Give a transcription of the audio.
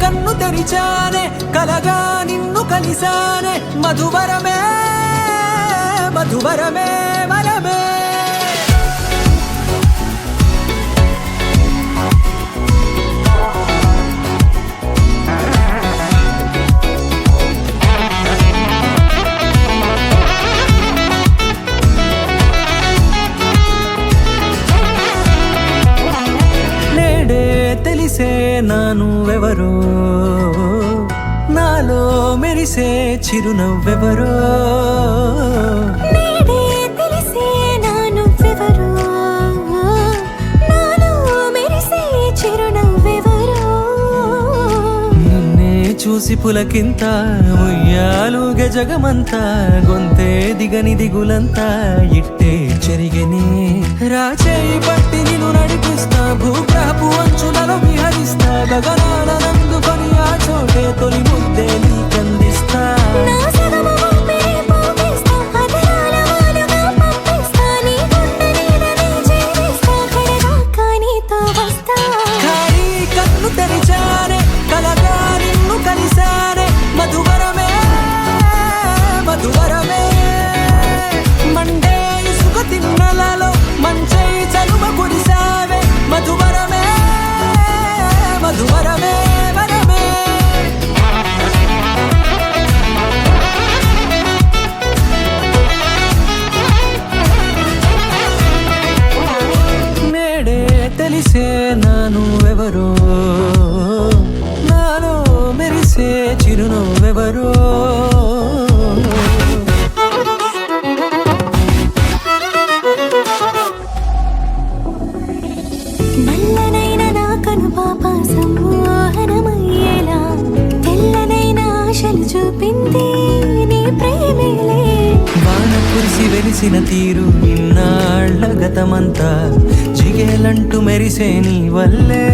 కన్ను తెరిచానే కలగా నిన్ను కలిసానే మధువరమే మధువరమే వరమే తెలిసే నానువెవరో నాలో మెరిసే చిరునవ్వెవరో నేడే తెలిసే నానువెవరో నాలో మెరిసే చిరునవ్వెవరో నిన్నే చూసి పులకింత ఉయ్యాలుగే జగమంతా గొంతే దిగని దిగులంతా ఇట్టే చెరిగని రాచేయి పట్టి నిన్ను నడిపిస్తా భూగ్రహపు అంచులలో విహరిస్తా గగనాల నందుకొని ఆ చోటే తొలి ముద్దే నీకందిస్తా నా సగము ఊపిరి పోగిస్తా అదరాల వానగా పంపిస్తా నీ గుండె నీడనే చేరిస్తా కడదాకా నీతో వస్తా ఖాళీ కన్ను తెరిచానే కలగా నిన్ను కలిసానే మధువరమే మధువరమే మండే ఇసుక తిన్నలలో మంచై చలువ కురిసావే మధువరమే మధువరమే వరమే నేడే తెలిసే నానువెవరో నాలో మెరిసే చిరునవ్వెవరో నల్లనైన నా కనుపాప సమ్మోహనమయ్యేలా తెల్లనైన ఆశలు చూపింది నీ ప్రేమేలే వాన కురిసి వెలిసిన తీరు ఇన్నాళ్ళ గతమంతా జిగేలంటూ మెరిసే నీ వల్లే